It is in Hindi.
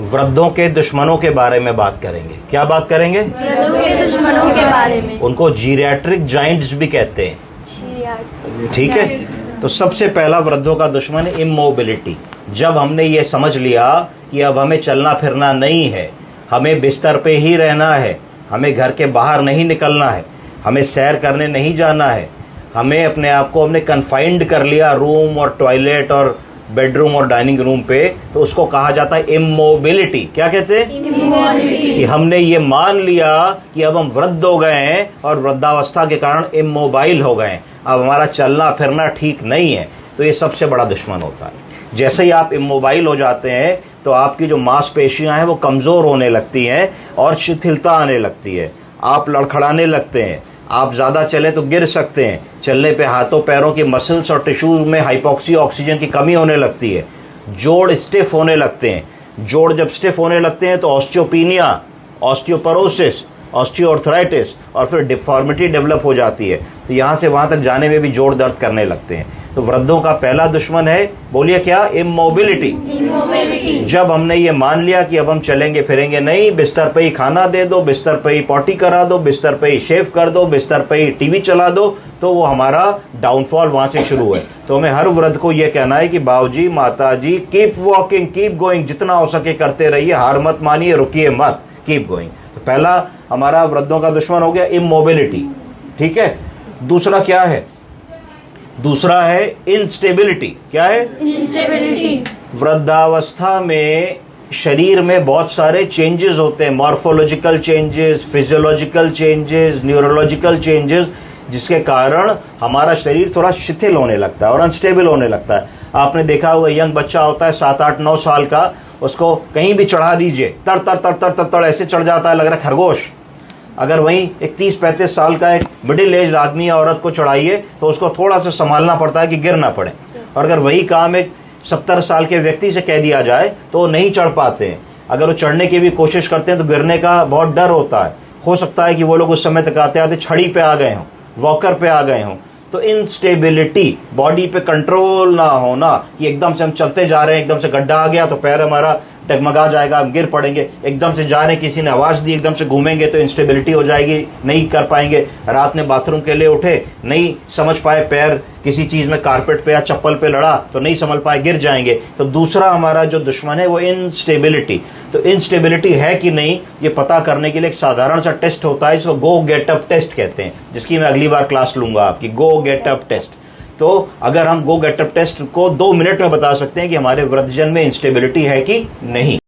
वृद्धों के दुश्मनों के बारे में बात करेंगे। क्या बात करेंगे? वृद्धों के दुश्मनों के बारे में। उनको जीरियाट्रिक जाइंट्स भी कहते हैं। ठीक है, तो सबसे पहला वृद्धों का दुश्मन है इमोबिलिटी। जब हमने ये समझ लिया कि अब हमें चलना फिरना नहीं है, हमें बिस्तर पे ही रहना है, हमें घर के बाहर नहीं निकलना है, हमें सैर करने नहीं जाना है, हमें अपने आप को हमने कन्फाइंड कर लिया रूम और टॉयलेट और बेडरूम और डाइनिंग रूम पे, तो उसको कहा जाता है इमोबिलिटी। क्या कहते हैं? इमोबिलिटी। कि हमने ये मान लिया कि अब हम वृद्ध हो गए हैं और वृद्धावस्था के कारण इमोबाइल हो गए हैं, अब हमारा चलना फिरना ठीक नहीं है। तो ये सबसे बड़ा दुश्मन होता है। जैसे ही आप इमोबाइल हो जाते हैं तो आपकी जो मांसपेशियां हैं वो कमज़ोर होने लगती हैं और शिथिलता आने लगती है, आप लड़खड़ाने लगते हैं, आप ज़्यादा चले तो गिर सकते हैं, चलने पे हाथों पैरों की मसल्स और टिश्यूज में हाइपोक्सी ऑक्सीजन की कमी होने लगती है, जोड़ स्टिफ होने लगते हैं। जोड़ जब स्टिफ होने लगते हैं तो ऑस्टियोपीनिया, ऑस्टियोपोरोसिस, ऑस्टियोआर्थराइटिस और फिर डिफॉर्मिटी डेवलप हो जाती है। तो यहाँ से वहाँ तक जाने में भी जोड़ दर्द करने लगते हैं। तो वृद्धों का पहला दुश्मन है, बोलिए क्या? इमोबिलिटी। इमोबिलिटी। जब हमने ये मान लिया कि अब हम चलेंगे फिरेंगे नहीं, बिस्तर पे ही खाना दे दो, बिस्तर पे ही पॉटी करा दो, बिस्तर पे ही शेव कर दो, बिस्तर पे ही टीवी चला दो, तो वो हमारा डाउनफॉल वहां से शुरू है। तो हमें हर वृद्ध को ये कहना है कि बाबूजी, माताजी, कीप वॉकिंग, कीप गोइंग, जितना हो सके करते रहिए, हार मत मानिए, रुकिए मत, कीप गोइंग। तो पहला हमारा वृद्धों का दुश्मन हो गया इमोबिलिटी। ठीक है, दूसरा क्या है? दूसरा है इंस्टेबिलिटी। क्या है? इंस्टेबिलिटी। वृद्धावस्था में शरीर में बहुत सारे चेंजेस होते हैं, morphological changes, physiological changes, neurological changes, जिसके कारण हमारा शरीर थोड़ा शिथिल होने लगता है और अनस्टेबल होने लगता है। आपने देखा हुआ यंग बच्चा होता है 7, 8, 9 साल का, उसको कहीं भी चढ़ा दीजिए, तर तर तर तर तर तर ऐसे चढ़ जाता है, लग रहा है खरगोश। अगर वहीं एक 30-35 साल का एक मिडिल एज आदमी या औरत को चढ़ाइए तो उसको थोड़ा सा संभालना पड़ता है कि गिर ना पड़े। और अगर वही काम एक 70 साल के व्यक्ति से कह दिया जाए तो वो नहीं चढ़ पाते हैं। अगर वो चढ़ने की भी कोशिश करते हैं तो गिरने का बहुत डर होता है। हो सकता है कि वो लोग उस समय तक आते आते छड़ी पे आ गए हों, वॉकर पे आ गए हों। तो इंस्टेबिलिटी, बॉडी पे कंट्रोल ना होना, कि एकदम से हम चलते जा रहे हैं, एकदम से गड्ढा आ गया तो पैर हमारा डगमगा जाएगा, हम गिर पड़ेंगे, एकदम से जा रहे हैं, किसी ने आवाज़ दी, एकदम से घूमेंगे तो इंस्टेबिलिटी हो जाएगी, नहीं कर पाएंगे। रात में बाथरूम के लिए उठे, नहीं समझ पाए, पैर किसी चीज़ में कारपेट पे या चप्पल पे लड़ा तो नहीं समझ पाए, गिर जाएंगे। तो दूसरा हमारा जो दुश्मन है वो इंस्टेबिलिटी। तो इंस्टेबिलिटी है कि नहीं, ये पता करने के लिए एक साधारण सा टेस्ट होता है जिसको गो गेट अप टेस्ट कहते हैं, जिसकी मैं अगली बार क्लास लूंगा आपकी, गो गेट अप टेस्ट। तो अगर हम गो गेट अप टेस्ट को 2 मिनट में बता सकते हैं कि हमारे वृद्धजन में इंस्टेबिलिटी है कि नहीं।